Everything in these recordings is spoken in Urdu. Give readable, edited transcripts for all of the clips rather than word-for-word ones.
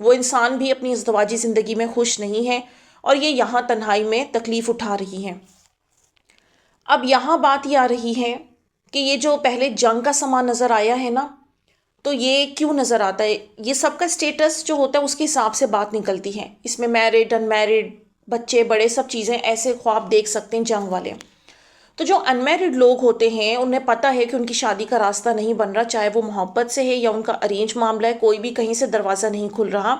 وہ انسان بھی اپنی ازدواجی زندگی میں خوش نہیں ہے اور یہ یہاں تنہائی میں تکلیف اٹھا رہی ہیں۔ اب یہاں بات یہ آ رہی ہے کہ یہ جو پہلے جنگ کا سامان نظر آیا ہے نا، تو یہ کیوں نظر آتا ہے؟ یہ سب کا سٹیٹس جو ہوتا ہے اس کے حساب سے بات نکلتی ہے۔ اس میں میرڈ، ان میرڈ، بچے بڑے سب چیزیں ایسے خواب دیکھ سکتے ہیں جنگ والے۔ تو جو ان میرڈ لوگ ہوتے ہیں انہیں پتہ ہے کہ ان کی شادی کا راستہ نہیں بن رہا، چاہے وہ محبت سے ہے یا ان کا ارینج معاملہ ہے، کوئی بھی کہیں سے دروازہ نہیں کھل رہا۔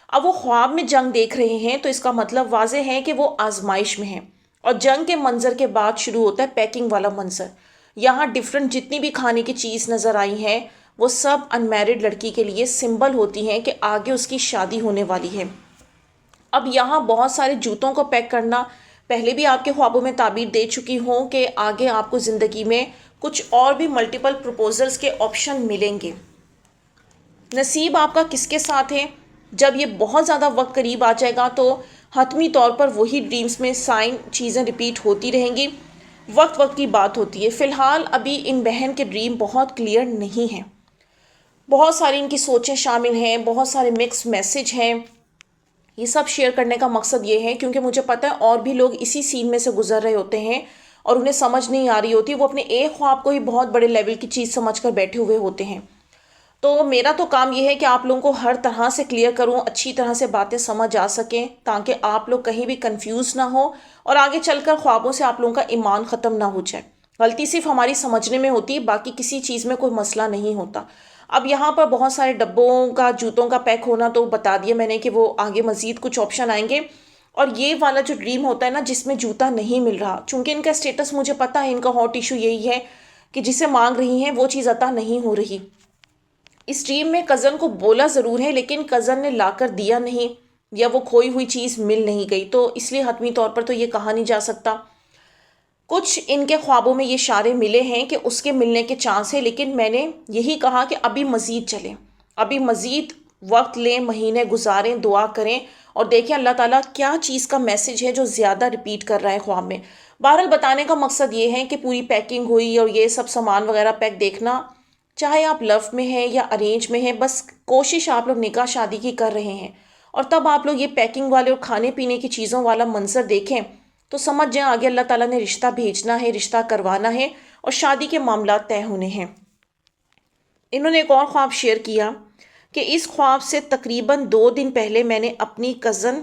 اب وہ خواب میں جنگ دیکھ رہے ہیں تو اس کا مطلب واضح ہے کہ وہ آزمائش میں ہیں، اور جنگ کے منظر کے بعد شروع ہوتا ہے پیکنگ والا منظر۔ یہاں ڈیفرنٹ جتنی بھی کھانے کی چیز نظر آئی ہیں وہ سب ان میرڈ لڑکی کے لیے سمبل ہوتی ہیں کہ آگے اس کی شادی ہونے والی ہے۔ اب یہاں بہت سارے جوتوں کو پیک کرنا، پہلے بھی آپ کے خوابوں میں تعبیر دے چکی ہوں کہ آگے آپ کو زندگی میں کچھ اور بھی ملٹیپل پروپوزلز کے آپشن ملیں گے۔ نصیب آپ کا کس کے ساتھ ہے؟ جب یہ بہت زیادہ وقت قریب آ جائے گا تو حتمی طور پر وہی ڈریمز میں سائن چیزیں ریپیٹ ہوتی رہیں گی۔ وقت وقت کی بات ہوتی ہے۔ فی الحال ابھی ان بہن کے ڈریم بہت کلیئر نہیں ہیں، بہت ساری ان کی سوچیں شامل ہیں، بہت سارے مکس میسج ہیں۔ یہ سب شیئر کرنے کا مقصد یہ ہے کیونکہ مجھے پتہ ہے اور بھی لوگ اسی سین میں سے گزر رہے ہوتے ہیں اور انہیں سمجھ نہیں آ رہی ہوتی، وہ اپنے ایک خواب کو ہی بہت بڑے لیول کی چیز سمجھ کر بیٹھے ہوئے ہوتے ہیں۔ تو میرا تو کام یہ ہے کہ آپ لوگوں کو ہر طرح سے کلیئر کروں، اچھی طرح سے باتیں سمجھ آ سکیں تاکہ آپ لوگ کہیں بھی کنفیوز نہ ہو اور آگے چل کر خوابوں سے آپ لوگوں کا ایمان ختم نہ ہو جائے۔ غلطی صرف ہماری سمجھنے میں ہوتی ہے، باقی کسی چیز میں کوئی مسئلہ نہیں ہوتا۔ اب یہاں پر بہت سارے ڈبوں کا جوتوں کا پیک ہونا تو بتا دیا میں نے کہ وہ آگے مزید کچھ آپشن آئیں گے۔ اور یہ والا جو ڈریم ہوتا ہے نا جس میں جوتا نہیں مل رہا، چونکہ ان کا سٹیٹس مجھے پتا ہے، ان کا ہاٹ ایشو یہی ہے کہ جسے مانگ رہی ہیں وہ چیز عطا نہیں ہو رہی۔ اس ڈریم میں کزن کو بولا ضرور ہے لیکن کزن نے لا کر دیا نہیں، یا وہ کھوئی ہوئی چیز مل نہیں گئی، تو اس لیے حتمی طور پر تو یہ کہا نہیں جا سکتا۔ کچھ ان کے خوابوں میں یہ اشارے ملے ہیں کہ اس کے ملنے کے چانس ہے، لیکن میں نے یہی کہا کہ ابھی مزید چلیں، ابھی مزید وقت لیں، مہینے گزاریں، دعا کریں اور دیکھیں اللہ تعالیٰ کیا چیز کا میسج ہے جو زیادہ ریپیٹ کر رہا ہے خواب میں۔ بہرحال بتانے کا مقصد یہ ہے کہ پوری پیکنگ ہوئی اور یہ سب سامان وغیرہ پیک دیکھنا، چاہے آپ لو میں ہیں یا ارینج میں ہیں، بس کوشش آپ لوگ نکاح شادی کی کر رہے ہیں، اور تب آپ لوگ یہ پیکنگ والے اور کھانے پینے کی چیزوں والا منظر دیکھیں تو سمجھ جائیں آگے اللہ تعالیٰ نے رشتہ بھیجنا ہے، رشتہ کروانا ہے اور شادی کے معاملات طے ہونے ہیں۔ انہوں نے ایک اور خواب شیئر کیا کہ اس خواب سے تقریباً 2 دن پہلے میں نے اپنی کزن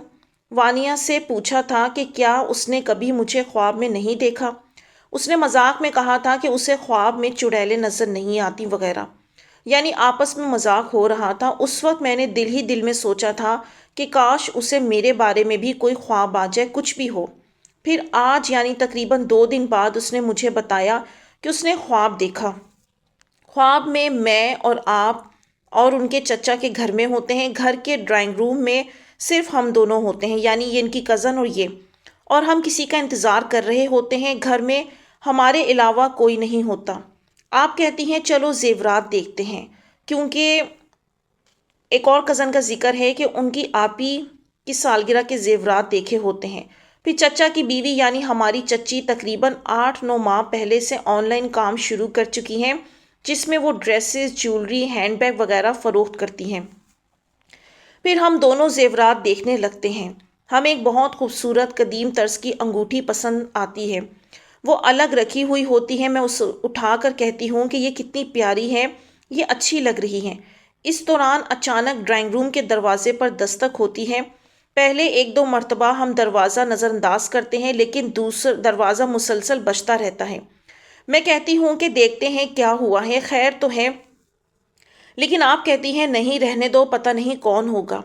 وانیہ سے پوچھا تھا کہ کیا اس نے کبھی مجھے خواب میں نہیں دیکھا۔ اس نے مذاق میں کہا تھا کہ اسے خواب میں چڑیلیں نظر نہیں آتی وغیرہ، یعنی آپس میں مذاق ہو رہا تھا۔ اس وقت میں نے دل ہی دل میں سوچا تھا کہ کاش اسے میرے بارے میں بھی کوئی خواب آ جائے، کچھ بھی ہو۔ پھر آج یعنی تقریباً 2 دن بعد اس نے مجھے بتایا کہ اس نے خواب دیکھا۔ خواب میں اور آپ اور ان کے چچا کے گھر میں ہوتے ہیں، گھر کے ڈرائنگ روم میں صرف ہم دونوں ہوتے ہیں، یعنی یہ ان کی کزن اور یہ، اور ہم کسی کا انتظار کر رہے ہوتے ہیں، گھر میں ہمارے علاوہ کوئی نہیں ہوتا۔ آپ کہتی ہیں چلو زیورات دیکھتے ہیں، کیونکہ ایک اور کزن کا ذکر ہے کہ ان کی آپی کی سالگرہ کے زیورات دیکھے ہوتے ہیں۔ پھر چچا کی بیوی یعنی ہماری چچی تقریباً 8-9 ماہ پہلے سے آن لائن کام شروع کر چکی ہیں جس میں وہ ڈریسز، جیولری، ہینڈ بیگ وغیرہ فروخت کرتی ہیں۔ پھر ہم دونوں زیورات دیکھنے لگتے ہیں۔ ہمیں ایک بہت خوبصورت قدیم طرز کی انگوٹھی پسند آتی ہے، وہ الگ رکھی ہوئی ہوتی ہے، میں اسے اٹھا کر کہتی ہوں کہ یہ کتنی پیاری ہے، یہ اچھی لگ رہی ہے۔ اس دوران اچانک ڈرائنگ روم کے دروازے پر دستک ہوتی ہے۔ پہلے 1-2 مرتبہ ہم دروازہ نظر انداز کرتے ہیں لیکن دوسرا دروازہ مسلسل بجتا رہتا ہے۔ میں کہتی ہوں کہ دیکھتے ہیں کیا ہوا ہے، خیر تو ہے، لیکن آپ کہتی ہیں نہیں رہنے دو، پتہ نہیں کون ہوگا۔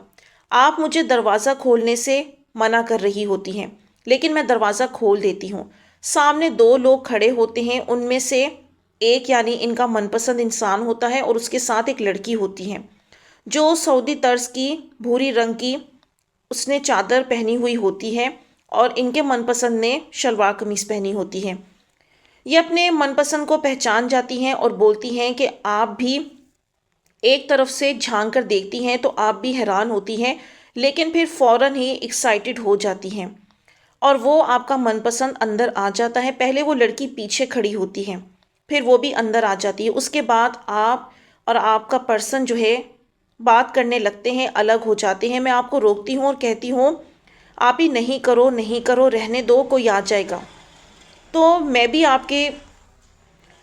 آپ مجھے دروازہ کھولنے سے منع کر رہی ہوتی ہیں لیکن میں دروازہ کھول دیتی ہوں۔ سامنے 2 لوگ کھڑے ہوتے ہیں، ان میں سے ایک یعنی ان کا من پسند انسان ہوتا ہے اور اس کے ساتھ ایک لڑکی ہوتی ہے جو سعودی طرز کی بھوری رنگ کی اس نے چادر پہنی ہوئی ہوتی ہے اور ان کے من پسند نے شلوار قمیص پہنی ہوتی ہے۔ یہ اپنے من پسند کو پہچان جاتی ہیں اور بولتی ہیں کہ آپ بھی ایک طرف سے جھانک کر دیکھتی ہیں تو آپ بھی حیران ہوتی ہیں لیکن پھر فوراً ہی ایکسائٹڈ ہو جاتی ہیں اور وہ آپ کا من پسند اندر آ جاتا ہے۔ پہلے وہ لڑکی پیچھے کھڑی ہوتی ہے، پھر وہ بھی اندر آ جاتی ہے، اس کے بعد آپ اور آپ کا پرسن جو ہے بات کرنے لگتے ہیں، الگ ہو جاتے ہیں، میں آپ کو روکتی ہوں اور کہتی ہوں آپ ہی نہیں کرو نہیں کرو، رہنے دو، کوئی آ جائے گا۔ تو میں بھی آپ کے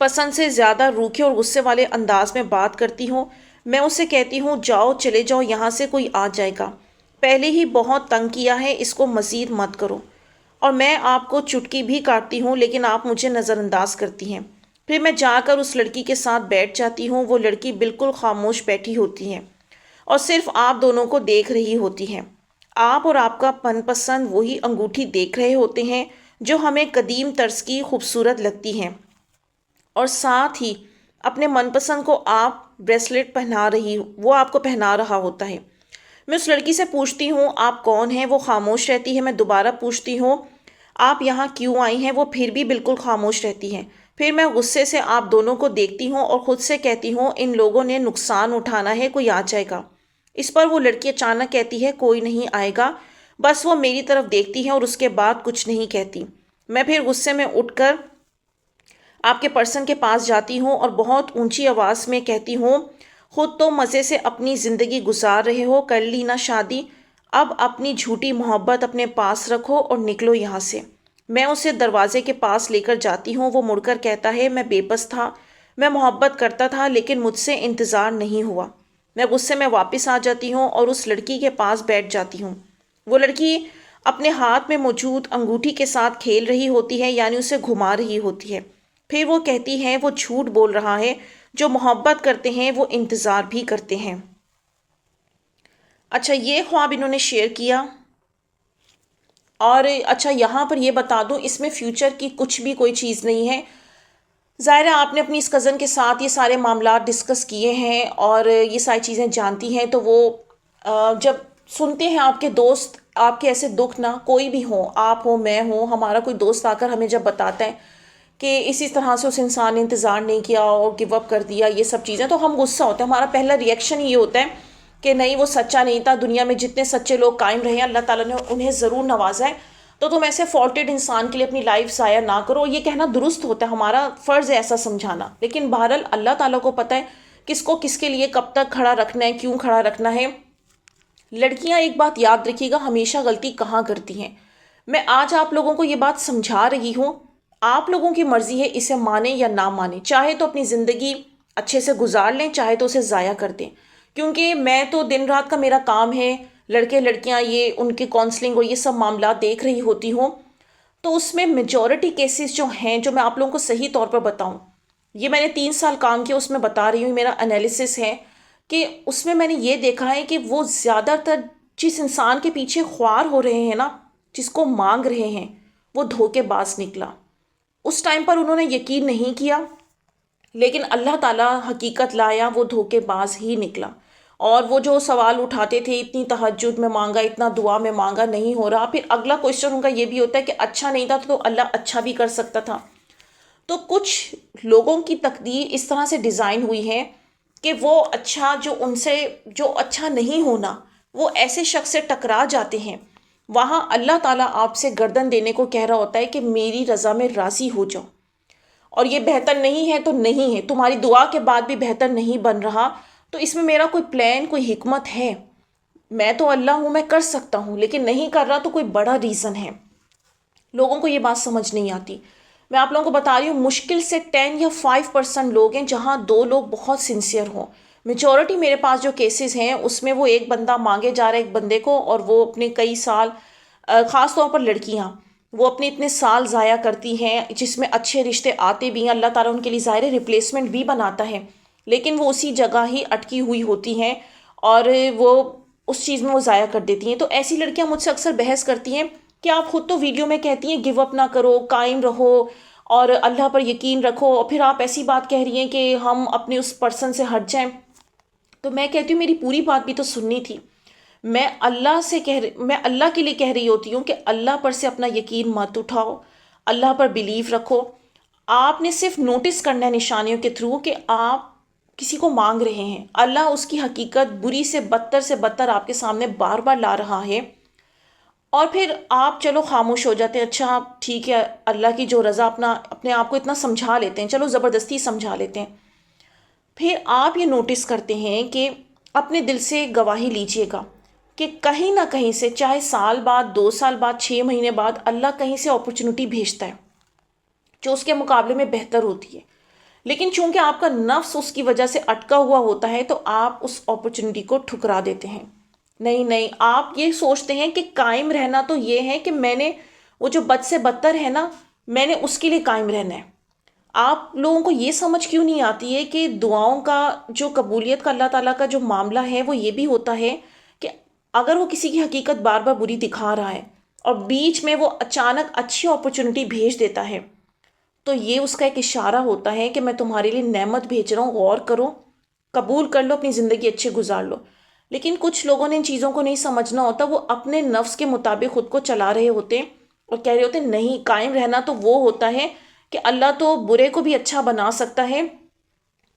پسند سے زیادہ روکھے اور غصے والے انداز میں بات کرتی ہوں۔ میں اسے کہتی ہوں جاؤ، چلے جاؤ یہاں سے، کوئی آ جائے گا، پہلے ہی بہت تنگ کیا ہے، اس کو مزید مت کرو۔ اور میں آپ کو چٹکی بھی کاٹتی ہوں لیکن آپ مجھے نظر انداز کرتی ہیں۔ پھر میں جا کر اس لڑکی کے ساتھ بیٹھ جاتی ہوں، وہ لڑکی بالکل خاموش بیٹھی ہوتی ہے اور صرف آپ دونوں کو دیکھ رہی ہوتی ہے۔ آپ اور آپ کا من پسند وہی انگوٹھی دیکھ رہے ہوتے ہیں جو ہمیں قدیم طرز کی خوبصورت لگتی ہیں، اور ساتھ ہی اپنے من پسند کو آپ بریسلیٹ پہنا رہی، وہ آپ کو پہنا رہا ہوتا ہے۔ میں اس لڑکی سے پوچھتی ہوں آپ کون ہیں؟ وہ خاموش رہتی ہے۔ میں دوبارہ پوچھتی ہوں آپ یہاں کیوں آئی ہیں؟ وہ پھر بھی بالکل خاموش رہتی ہیں۔ پھر میں غصے سے آپ دونوں کو دیکھتی ہوں اور خود سے کہتی ہوں ان لوگوں نے نقصان اٹھانا ہے، کوئی آ جائے گا۔ اس پر وہ لڑکی اچانک کہتی ہے کوئی نہیں آئے گا، بس وہ میری طرف دیکھتی ہے اور اس کے بعد کچھ نہیں کہتی۔ میں پھر غصے میں اٹھ کر آپ کے پرسن کے پاس جاتی ہوں اور بہت اونچی آواز میں کہتی ہوں خود تو مزے سے اپنی زندگی گزار رہے ہو، کر لی نا شادی، اب اپنی جھوٹی محبت اپنے پاس رکھو اور نکلو یہاں سے۔ میں اسے دروازے کے پاس لے کر جاتی ہوں، وہ مڑ کر کہتا ہے میں بے بس تھا، میں محبت کرتا تھا لیکن مجھ سے انتظار نہیں ہوا۔ میں غصے میں واپس آ جاتی ہوں اور اس لڑکی کے پاس بیٹھ جاتی ہوں۔ وہ لڑکی اپنے ہاتھ میں موجود انگوٹھی کے ساتھ کھیل رہی ہوتی ہے، یعنی اسے گھما رہی ہوتی ہے۔ پھر وہ کہتی ہے وہ جھوٹ بول رہا ہے، جو محبت کرتے ہیں وہ انتظار بھی کرتے ہیں۔ اچھا، یہ خواب انہوں نے شیئر کیا۔ اور اچھا یہاں پر یہ بتا دوں اس میں فیوچر کی کچھ بھی کوئی چیز نہیں ہے۔ ظاہر ہے آپ نے اپنی اس کزن کے ساتھ یہ سارے معاملات ڈسکس کیے ہیں اور یہ ساری چیزیں جانتی ہیں، تو وہ جب سنتے ہیں آپ کے دوست آپ کے ایسے دکھ، نہ کوئی بھی ہو، آپ ہو میں ہوں، ہمارا کوئی دوست آ کر ہمیں جب بتاتا ہے کہ اسی طرح سے اس انسان نے انتظار نہیں کیا اور گو اپ کر دیا، یہ سب چیزیں، تو ہم غصہ ہوتا ہے۔ ہمارا پہلا ری ایکشن یہ ہوتا ہے کہ نہیں وہ سچا نہیں تھا، دنیا میں جتنے سچے لوگ قائم رہے ہیں اللہ تعالیٰ نے انہیں ضرور نوازا ہے، تو تم ایسے فالٹیڈ انسان کے لیے اپنی لائف ضائع نہ کرو۔ یہ کہنا درست ہوتا ہے، ہمارا فرض ہے ایسا سمجھانا، لیکن بہرحال اللہ تعالیٰ کو پتہ ہے کس کو کس کے لیے کب تک کھڑا رکھنا ہے، کیوں کھڑا رکھنا ہے۔ لڑکیاں ایک بات یاد رکھیے گا، ہمیشہ غلطی کہاں کرتی ہیں۔ میں آج آپ لوگوں کو یہ بات سمجھا رہی ہوں، آپ لوگوں کی مرضی ہے اسے مانیں یا نہ مانیں، چاہے تو اپنی زندگی اچھے سے گزار لیں، چاہے تو اسے ضائع کر دیں۔ کیونکہ میں تو دن رات کا میرا کام ہے، لڑکے لڑکیاں یہ ان کی کونسلنگ اور یہ سب معاملات دیکھ رہی ہوتی ہوں، تو اس میں میجورٹی کیسز جو ہیں، جو میں آپ لوگوں کو صحیح طور پر بتاؤں، یہ میں نے 3 سال کام کیا، اس میں بتا رہی ہوں، میرا انالیسس ہے کہ اس میں نے یہ دیکھا ہے کہ وہ زیادہ تر جس انسان کے پیچھے خوار ہو رہے ہیں نا، جس کو مانگ رہے ہیں، وہ دھوکے باز نکلا۔ اس ٹائم پر انہوں نے یقین نہیں کیا، لیکن اللہ تعالیٰ حقیقت لایا، وہ دھوکے باز ہی نکلا۔ اور وہ جو سوال اٹھاتے تھے اتنی تہجد میں مانگا، اتنا دعا میں مانگا، نہیں ہو رہا، پھر اگلا کوشچن ان کا یہ بھی ہوتا ہے کہ اچھا نہیں تھا تو اللہ اچھا بھی کر سکتا تھا۔ تو کچھ لوگوں کی تقدیر اس طرح سے ڈیزائن ہوئی ہے کہ وہ اچھا جو ان سے جو اچھا نہیں ہونا، وہ ایسے شخص سے ٹکرا جاتے ہیں، وہاں اللہ تعالیٰ آپ سے گردن دینے کو کہہ رہا ہوتا ہے کہ میری رضا میں راضی ہو جاؤ، اور یہ بہتر نہیں ہے تو نہیں ہے، تمہاری دعا کے بعد بھی بہتر نہیں بن رہا، تو اس میں میرا کوئی پلان، کوئی حکمت ہے، میں تو اللہ ہوں، میں کر سکتا ہوں، لیکن نہیں کر رہا تو کوئی بڑا ریزن ہے۔ لوگوں کو یہ بات سمجھ نہیں آتی۔ میں آپ لوگوں کو بتا رہی ہوں مشکل سے 10 یا 5% لوگ ہیں جہاں 2 لوگ بہت سنسیئر ہوں۔ میجورٹی میرے پاس جو کیسز ہیں اس میں وہ ایک بندہ مانگے جا رہا ہے ایک بندے کو، اور وہ اپنے کئی سال، خاص طور پر لڑکیاں، وہ اپنے اتنے سال ضائع کرتی ہیں، جس میں اچھے رشتے آتے بھی ہیں، اللہ تعالیٰ ان کے لیے ظاہر ریپلیسمنٹ بھی بناتا ہے، لیکن وہ اسی جگہ ہی اٹکی ہوئی ہوتی ہیں اور وہ اس چیز میں وہ ضائع کر دیتی ہیں۔ تو ایسی لڑکیاں مجھ سے اکثر بحث کرتی ہیں کہ آپ خود تو ویڈیو میں کہتی ہیں گیو اپ نہ کرو، قائم رہو اور اللہ پر یقین رکھو، اور پھر آپ ایسی بات کہہ رہی ہیں کہ ہم اپنے اس پرسن سے ہٹ جائیں۔ تو میں کہتی ہوں میری پوری بات بھی تو سننی تھی۔ میں اللہ کے لیے کہہ رہی ہوتی ہوں کہ اللہ پر سے اپنا یقین مت اٹھاؤ، اللہ پر بیلیف رکھو۔ آپ نے صرف نوٹس کرنا ہے نشانیوں کے تھرو کہ آپ کسی کو مانگ رہے ہیں، اللہ اس کی حقیقت بری سے بدتر آپ کے سامنے بار بار لا رہا ہے، اور پھر آپ چلو خاموش ہو جاتے ہیں، اچھا ٹھیک ہے اللہ کی جو رضا، اپنے آپ کو اتنا سمجھا لیتے ہیں، چلو زبردستی سمجھا لیتے ہیں۔ پھر آپ یہ نوٹس کرتے ہیں کہ اپنے دل سے گواہی لیجئے گا کہ کہیں نہ کہیں سے، چاہے سال بعد، 2 سال بعد، 6 مہینے بعد، اللہ کہیں سے اپرچونٹی بھیجتا ہے جو اس کے مقابلے میں بہتر ہوتی ہے، لیکن چونکہ آپ کا نفس اس کی وجہ سے اٹکا ہوا ہوتا ہے تو آپ اس اپرچونٹی کو ٹھکرا دیتے ہیں۔ نہیں نہیں، آپ یہ سوچتے ہیں کہ قائم رہنا تو یہ ہے کہ میں نے وہ جو بد سے بدتر ہے نا، میں نے اس کے لیے قائم رہنا ہے۔ آپ لوگوں کو یہ سمجھ کیوں نہیں آتی ہے کہ دعاؤں کا جو قبولیت کا اللہ تعالیٰ کا جو معاملہ ہے وہ یہ بھی ہوتا ہے کہ اگر وہ کسی کی حقیقت بار بار بری دکھا رہا ہے اور بیچ میں وہ اچانک اچھی اپرچونٹی بھیج دیتا ہے، تو یہ اس کا ایک اشارہ ہوتا ہے کہ میں تمہارے لیے نعمت بھیج رہا ہوں، غور کرو، قبول کر لو، اپنی زندگی اچھے گزار لو۔ لیکن کچھ لوگوں نے ان چیزوں کو نہیں سمجھنا ہوتا، وہ اپنے نفس کے مطابق خود کو چلا رہے ہوتے ہیں اور کہہ رہے ہوتے ہیں نہیں، قائم رہنا تو وہ ہوتا ہے کہ اللہ تو برے کو بھی اچھا بنا سکتا ہے،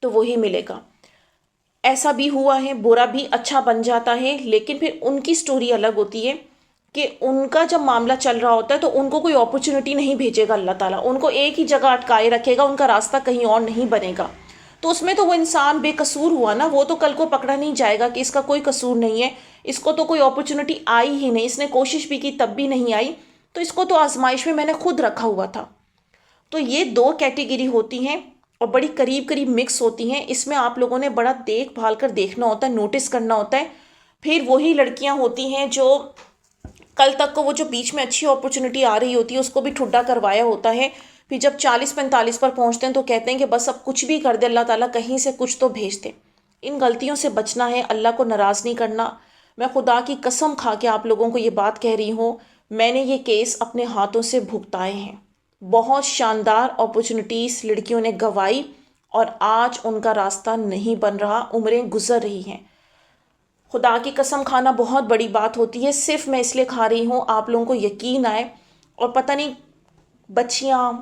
تو وہی ملے گا۔ ایسا بھی ہوا ہے، برا بھی اچھا بن جاتا ہے، لیکن پھر ان کی سٹوری الگ ہوتی ہے کہ ان کا جب معاملہ چل رہا ہوتا ہے تو ان کو کوئی اپرچونٹی نہیں بھیجے گا اللہ تعالیٰ، ان کو ایک ہی جگہ اٹکائے رکھے گا، ان کا راستہ کہیں اور نہیں بنے گا۔ تو اس میں تو وہ انسان بے قصور ہوا نا، وہ تو کل کو پکڑا نہیں جائے گا کہ اس کا کوئی قصور نہیں ہے، اس کو تو کوئی اپرچونٹی آئی ہی نہیں، اس نے کوشش بھی کی تب بھی نہیں آئی، تو اس کو تو آزمائش میں نے خود رکھا ہوا تھا۔ تو یہ دو کیٹیگری ہوتی ہیں اور بڑی قریب قریب مکس ہوتی ہیں، اس میں آپ لوگوں نے بڑا دیکھ بھال کر دیکھنا ہوتا ہے، نوٹس کرنا ہوتا ہے۔ پھر وہی لڑکیاں ہوتی ہیں جو کل تک کو وہ جو بیچ میں اچھی اپرچونٹی آ رہی ہوتی ہے اس کو بھی ٹھڈا کروایا ہوتا ہے، پھر جب 40-45 پر پہنچتے ہیں تو کہتے ہیں کہ بس اب کچھ بھی کر دے اللہ تعالیٰ، کہیں سے کچھ تو بھیج دے۔ ان غلطیوں سے بچنا ہے، اللہ کو ناراض نہیں کرنا۔ میں خدا کی قسم کھا کے آپ لوگوں کو یہ بات کہہ رہی ہوں، میں نے یہ کیس اپنے ہاتھوں سے بھگتائے ہیں۔ بہت شاندار اپرچونٹیز لڑکیوں نے گوائی اور آج ان کا راستہ نہیں بن رہا، عمریں گزر رہی ہیں۔ خدا کی قسم کھانا بہت بڑی بات ہوتی ہے، صرف میں اس لیے کھا رہی ہوں آپ لوگوں کو یقین آئے، اور پتہ نہیں بچیاں،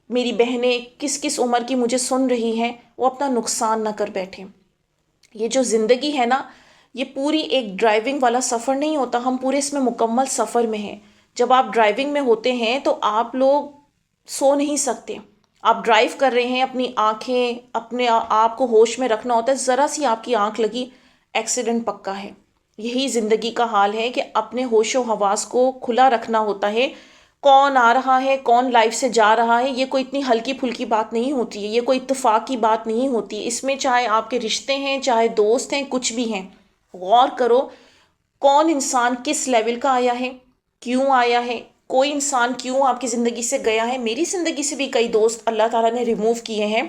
میری بہنیں کس کس عمر کی مجھے سن رہی ہیں، وہ اپنا نقصان نہ کر بیٹھیں۔ یہ جو زندگی ہے نا، یہ پوری ایک ڈرائیونگ والا سفر نہیں ہوتا، ہم پورے اس میں مکمل سفر میں ہیں۔ جب آپ ڈرائیونگ میں ہوتے ہیں تو آپ لوگ سو نہیں سکتے، آپ ڈرائیو کر رہے ہیں، اپنی آنکھیں، اپنے آپ کو ہوش میں رکھنا ہوتا ہے، ذرا سی آپ کی آنکھ لگی، ایکسیڈنٹ پکا ہے۔ یہی زندگی کا حال ہے کہ اپنے ہوش و حواس کو کھلا رکھنا ہوتا ہے، کون آ رہا ہے، کون لائف سے جا رہا ہے، یہ کوئی اتنی ہلکی پھلکی بات نہیں ہوتی ہے، یہ کوئی اتفاق کی بات نہیں ہوتی ہے، اس میں چاہے آپ کے رشتے ہیں، چاہے دوست ہیں، کچھ بھی ہیں، غور کرو کون انسان کس لیول کا آیا ہے، کیوں آیا ہے، کوئی انسان کیوں آپ کی زندگی سے گیا ہے۔ میری زندگی سے بھی کئی دوست اللہ تعالیٰ نے ریموو کیے ہیں،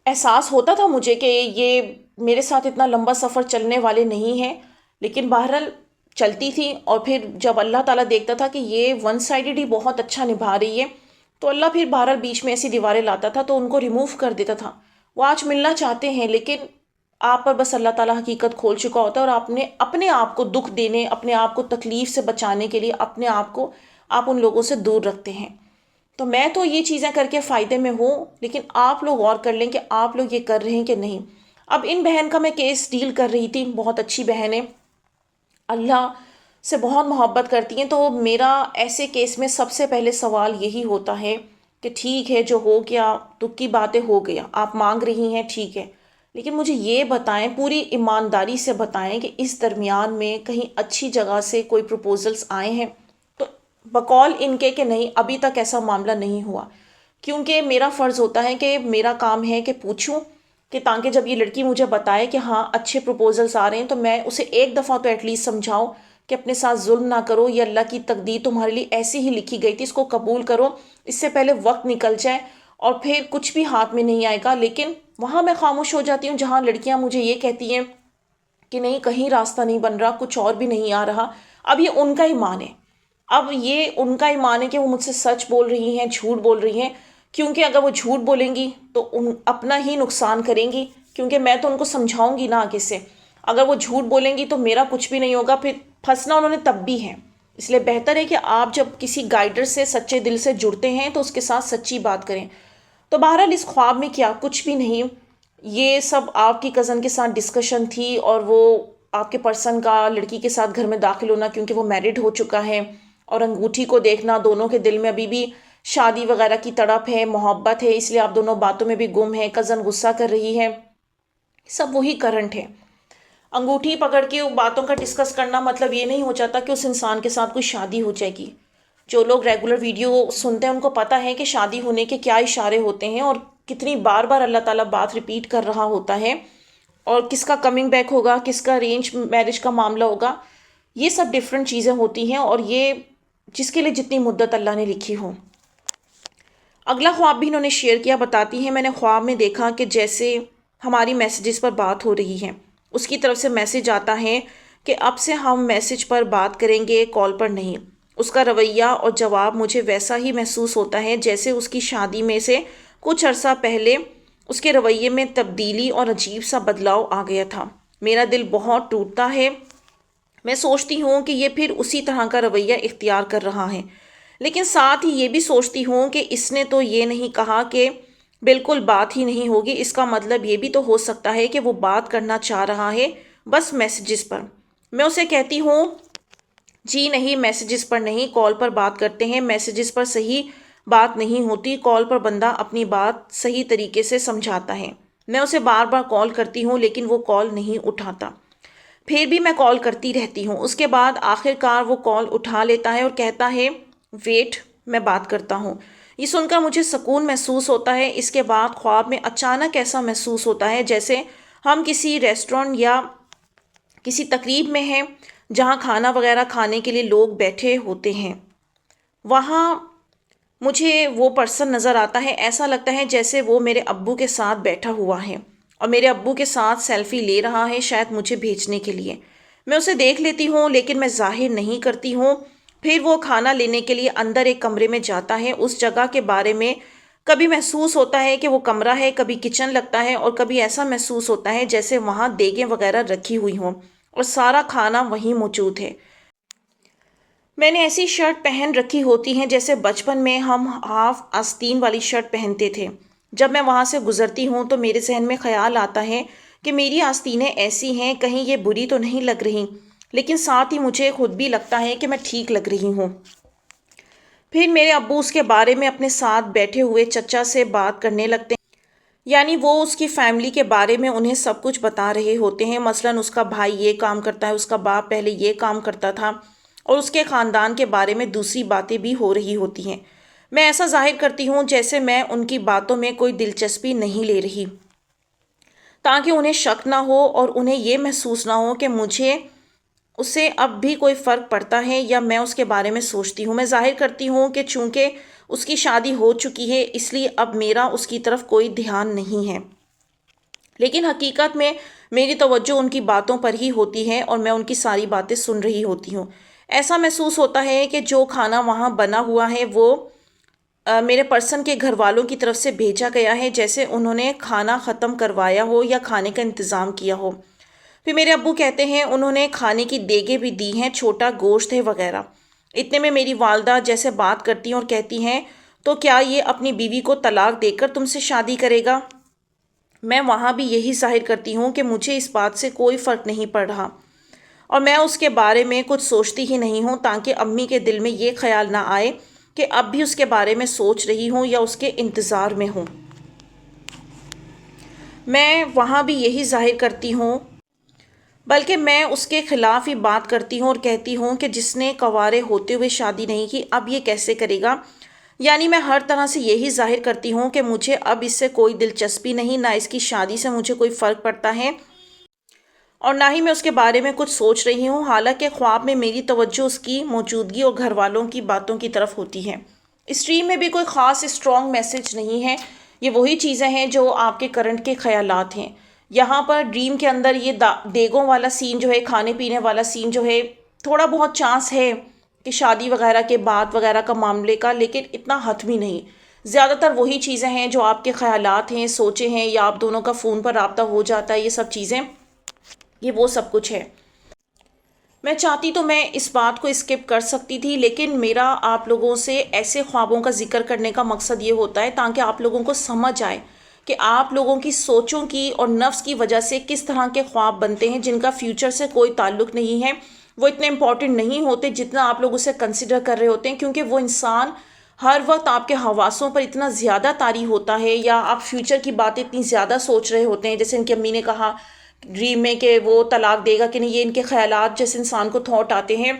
احساس ہوتا تھا مجھے کہ یہ میرے ساتھ اتنا لمبا سفر چلنے والے نہیں ہیں، لیکن بہرحال چلتی تھی، اور پھر جب اللہ تعالیٰ دیکھتا تھا کہ یہ ون سائیڈڈ ہی بہت اچھا نبھا رہی ہے تو اللہ پھر بہرحال بیچ میں ایسی دیواریں لاتا تھا تو ان کو ریموو کر دیتا تھا۔ وہ آج ملنا چاہتے ہیں لیکن آپ پر بس اللہ تعالیٰ حقیقت کھول چکا ہوتا ہے، اور آپ نے اپنے آپ کو دکھ دینے، اپنے آپ کو تکلیف سے بچانے کے لیے اپنے آپ کو آپ ان لوگوں سے دور رکھتے ہیں۔ تو میں تو یہ چیزیں کر کے فائدے میں ہوں، لیکن آپ لوگ غور کر لیں کہ آپ لوگ یہ کر رہے ہیں کہ نہیں۔ اب ان بہن کا میں کیس ڈیل کر رہی تھی، بہت اچھی بہن ہے، اللہ سے بہت محبت کرتی ہیں، تو میرا ایسے کیس میں سب سے پہلے سوال یہی ہوتا ہے کہ ٹھیک ہے جو ہو گیا، دکھ کی باتیں ہو گیا، آپ مانگ رہی ہیں ٹھیک ہے، لیکن مجھے یہ بتائیں، پوری ایمانداری سے بتائیں کہ اس درمیان میں کہیں اچھی جگہ سے کوئی پروپوزلز آئے ہیں؟ تو بقول ان کے کہ نہیں، ابھی تک ایسا معاملہ نہیں ہوا، کیونکہ میرا فرض ہوتا ہے کہ میرا کام ہے کہ پوچھوں، کہ تاکہ جب یہ لڑکی مجھے بتائے کہ ہاں اچھے پروپوزلز آ رہے ہیں تو میں اسے ایک دفعہ تو ایٹ لیسٹ سمجھاؤں کہ اپنے ساتھ ظلم نہ کرو، یہ اللہ کی تقدیر تمہارے لیے ایسی ہی لکھی گئی تھی، اس کو قبول کرو، اس سے پہلے وقت نکل جائے اور پھر کچھ بھی ہاتھ میں نہیں آئے گا۔ لیکن وہاں میں خاموش ہو جاتی ہوں جہاں لڑکیاں مجھے یہ کہتی ہیں کہ نہیں، کہیں راستہ نہیں بن رہا، کچھ اور بھی نہیں آ رہا۔ اب یہ ان کا ایمان ہے، اب یہ ان کا ایمان ہے کہ وہ مجھ سے سچ بول رہی ہیں، جھوٹ بول رہی ہیں، کیونکہ اگر وہ جھوٹ بولیں گی تو اپنا ہی نقصان کریں گی، کیونکہ میں تو ان کو سمجھاؤں گی نا آگے سے۔ اگر وہ جھوٹ بولیں گی تو میرا کچھ بھی نہیں ہوگا، پھر پھنسنا انہوں نے تب بھی ہے۔ اس لیے بہتر ہے کہ آپ جب کسی گائیڈر سے سچے دل سے جڑتے ہیں تو اس کے ساتھ سچی بات کریں۔ تو بہرحال اس خواب میں کیا، کچھ بھی نہیں، یہ سب آپ کی کزن کے ساتھ ڈسکشن تھی، اور وہ آپ کے پرسن کا لڑکی کے ساتھ گھر میں داخل ہونا کیونکہ وہ میرڈ ہو چکا ہے، اور انگوٹھی کو دیکھنا، دونوں کے دل میں ابھی بھی شادی وغیرہ کی تڑپ ہے، محبت ہے، اس لیے آپ دونوں باتوں میں بھی گم ہیں، کزن غصہ کر رہی ہے، سب وہی کرنٹ ہے۔ انگوٹھی پکڑ کے باتوں کا ڈسکس کرنا مطلب یہ نہیں ہو جاتا کہ اس انسان کے ساتھ کوئی شادی ہو جائے گی۔ جو لوگ ریگولر ویڈیو سنتے ہیں ان کو پتہ ہے کہ شادی ہونے کے کیا اشارے ہوتے ہیں اور کتنی بار بار اللہ تعالیٰ بات ریپیٹ کر رہا ہوتا ہے، اور کس کا کمنگ بیک ہوگا، کس کا ارینج میرج کا معاملہ ہوگا۔ یہ سب ڈیفرنٹ چیزیں ہوتی ہیں، اور یہ جس کے لیے جتنی مدت اللہ نے لکھی ہو۔ اگلا خواب بھی انہوں نے شیئر کیا، بتاتی ہیں میں نے خواب میں دیکھا کہ جیسے ہماری میسیجز پر بات ہو رہی ہے، اس کی طرف سے میسیج آتا ہے کہ اب سے ہم میسیج پر بات کریں گے، کال پر نہیں۔ اس کا رویہ اور جواب مجھے ویسا ہی محسوس ہوتا ہے جیسے اس کی شادی میں سے کچھ عرصہ پہلے اس کے رویے میں تبدیلی اور عجیب سا بدلاؤ آ گیا تھا۔ میرا دل بہت ٹوٹتا ہے، میں سوچتی ہوں کہ یہ پھر اسی طرح کا رویہ اختیار کر رہا ہے، لیکن ساتھ ہی یہ بھی سوچتی ہوں کہ اس نے تو یہ نہیں کہا کہ بالکل بات ہی نہیں ہوگی، اس کا مطلب یہ بھی تو ہو سکتا ہے کہ وہ بات کرنا چاہ رہا ہے، بس میسیجز پر۔ میں اسے کہتی ہوں جی نہیں، میسیجز پر نہیں، کال پر بات کرتے ہیں، میسیجز پر صحیح بات نہیں ہوتی، کال پر بندہ اپنی بات صحیح طریقے سے سمجھاتا ہے۔ میں اسے بار بار کال کرتی ہوں لیکن وہ کال نہیں اٹھاتا، پھر بھی میں کال کرتی رہتی ہوں۔ اس کے بعد آخر کار وہ کال اٹھا لیتا ہے اور کہتا ہے ویٹ، میں بات کرتا ہوں۔ یہ سن کر مجھے سکون محسوس ہوتا ہے۔ اس کے بعد خواب میں اچانک ایسا محسوس ہوتا ہے جیسے ہم کسی ریسٹورنٹ یا کسی تقریب میں ہیں جہاں کھانا وغیرہ کھانے کے لیے لوگ بیٹھے ہوتے ہیں، وہاں مجھے وہ پرسن نظر آتا ہے۔ ایسا لگتا ہے جیسے وہ میرے ابو کے ساتھ بیٹھا ہوا ہے اور میرے ابو کے ساتھ سیلفی لے رہا ہے، شاید مجھے بھیجنے کے لیے۔ میں اسے دیکھ لیتی ہوں لیکن میں ظاہر نہیں کرتی ہوں۔ پھر وہ کھانا لینے کے لیے اندر ایک کمرے میں جاتا ہے۔ اس جگہ کے بارے میں کبھی محسوس ہوتا ہے کہ وہ کمرہ ہے، کبھی کچن لگتا ہے، اور کبھی ایسا محسوس ہوتا ہے جیسے وہاں دیگیں وغیرہ رکھی ہوئی ہوں اور سارا کھانا وہیں موجود ہے۔ میں نے ایسی شرٹ پہن رکھی ہوتی ہیں جیسے بچپن میں ہم ہاف آستین والی شرٹ پہنتے تھے۔ جب میں وہاں سے گزرتی ہوں تو میرے ذہن میں خیال آتا ہے کہ میری آستینیں ایسی ہیں، کہیں یہ بری تو نہیں لگ رہی، لیکن ساتھ ہی مجھے خود بھی لگتا ہے کہ میں ٹھیک لگ رہی ہوں۔ پھر میرے ابو اس کے بارے میں اپنے ساتھ بیٹھے ہوئے چچا سے بات کرنے لگتے ہیں، یعنی وہ اس کی فیملی کے بارے میں انہیں سب کچھ بتا رہے ہوتے ہیں۔ مثلاً اس کا بھائی یہ کام کرتا ہے، اس کا باپ پہلے یہ کام کرتا تھا، اور اس کے خاندان کے بارے میں دوسری باتیں بھی ہو رہی ہوتی ہیں۔ میں ایسا ظاہر کرتی ہوں جیسے میں ان کی باتوں میں کوئی دلچسپی نہیں لے رہی، تاکہ انہیں شک نہ ہو اور انہیں یہ محسوس نہ ہو کہ مجھے اس سے اب بھی کوئی فرق پڑتا ہے یا میں اس کے بارے میں سوچتی ہوں۔ میں ظاہر کرتی ہوں کہ چونکہ اس کی شادی ہو چکی ہے اس لیے اب میرا اس کی طرف کوئی دھیان نہیں ہے، لیکن حقیقت میں میری توجہ ان کی باتوں پر ہی ہوتی ہے اور میں ان کی ساری باتیں سن رہی ہوتی ہوں۔ ایسا محسوس ہوتا ہے کہ جو کھانا وہاں بنا ہوا ہے وہ میرے پرسن کے گھر والوں کی طرف سے بھیجا گیا ہے، جیسے انہوں نے کھانا ختم کروایا ہو یا کھانے کا انتظام کیا ہو۔ پھر میرے ابو کہتے ہیں انہوں نے کھانے کی دیگیں بھی دی ہیں، چھوٹا گوشت ہے وغیرہ۔ اتنے میں میری والدہ جیسے بات کرتی ہیں اور کہتی ہیں تو کیا یہ اپنی بیوی کو طلاق دے کر تم سے شادی کرے گا؟ میں وہاں بھی یہی ظاہر کرتی ہوں کہ مجھے اس بات سے کوئی فرق نہیں پڑ رہا، اور میں اس کے بارے میں کچھ سوچتی ہی نہیں ہوں تاکہ امی کے دل میں یہ خیال نہ آئے کہ اب بھی اس کے بارے میں سوچ رہی ہوں یا اس کے انتظار میں ہوں۔ میں وہاں بھی یہی ظاہر کرتی ہوں، بلکہ میں اس کے خلاف ہی بات کرتی ہوں اور کہتی ہوں کہ جس نے کنوارے ہوتے ہوئے شادی نہیں کی اب یہ کیسے کرے گا؟ یعنی میں ہر طرح سے یہی ظاہر کرتی ہوں کہ مجھے اب اس سے کوئی دلچسپی نہیں، نہ اس کی شادی سے مجھے کوئی فرق پڑتا ہے اور نہ ہی میں اس کے بارے میں کچھ سوچ رہی ہوں، حالانکہ خواب میں میری توجہ اس کی موجودگی اور گھر والوں کی باتوں کی طرف ہوتی ہے۔ اس ڈریم میں بھی کوئی خاص اسٹرانگ میسج نہیں ہے، یہ وہی چیزیں ہیں جو آپ کے کرنٹ کے خیالات ہیں۔ یہاں پر ڈریم کے اندر یہ دیگوں والا سین جو ہے، کھانے پینے والا سین جو ہے، تھوڑا بہت چانس ہے کہ شادی وغیرہ کے بعد وغیرہ کا معاملے کا، لیکن اتنا حتمی نہیں۔ زیادہ تر وہی چیزیں ہیں جو آپ کے خیالات ہیں، سوچے ہیں، یا آپ دونوں کا فون پر رابطہ ہو جاتا ہے، یہ سب چیزیں، یہ وہ سب کچھ ہے۔ میں چاہتی تو میں اس بات کو اسکپ کر سکتی تھی، لیکن میرا آپ لوگوں سے ایسے خوابوں کا ذکر کرنے کا مقصد یہ ہوتا ہے تاکہ آپ لوگوں کو سمجھ آئے کہ آپ لوگوں کی سوچوں کی اور نفس کی وجہ سے کس طرح کے خواب بنتے ہیں جن کا فیوچر سے کوئی تعلق نہیں ہے۔ وہ اتنے امپورٹنٹ نہیں ہوتے جتنا آپ لوگ اسے کنسیڈر کر رہے ہوتے ہیں، کیونکہ وہ انسان ہر وقت آپ کے حواسوں پر اتنا زیادہ طاری ہوتا ہے، یا آپ فیوچر کی باتیں اتنی زیادہ سوچ رہے ہوتے ہیں، جیسے ان کی امی نے کہا ڈریم میں کہ وہ طلاق دے گا کہ نہیں، یہ ان کے خیالات جیسے انسان کو تھاٹ آتے ہیں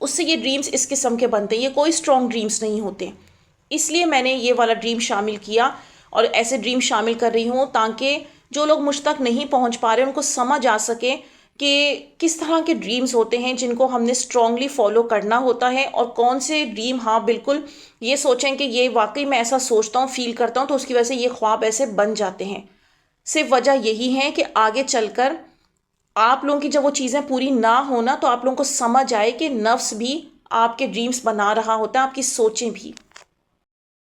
اس سے یہ ڈریمز اس قسم کے بنتے ہیں، یہ کوئی اسٹرانگ ڈریمز نہیں ہوتے. اس لیے میں نے یہ والا ڈریم شامل کیا اور ایسے ڈریم شامل کر رہی ہوں تاکہ جو لوگ مجھ تک نہیں پہنچ پا رہے ان کو سمجھ آ سکے کہ کس طرح کے ڈریمز ہوتے ہیں جن کو ہم نے اسٹرانگلی فالو کرنا ہوتا ہے، اور کون سے ڈریم ہاں بالکل یہ سوچیں کہ یہ واقعی میں ایسا سوچتا ہوں، فیل کرتا ہوں، تو اس کی وجہ سے یہ خواب ایسے بن جاتے ہیں. صرف وجہ یہی ہے کہ آگے چل کر آپ لوگوں کی جب وہ چیزیں پوری نہ ہونا تو آپ لوگوں کو سمجھ آئے کہ نفس بھی آپ کے ڈریمز بنا رہا ہوتا ہے، آپ کی سوچیں بھی.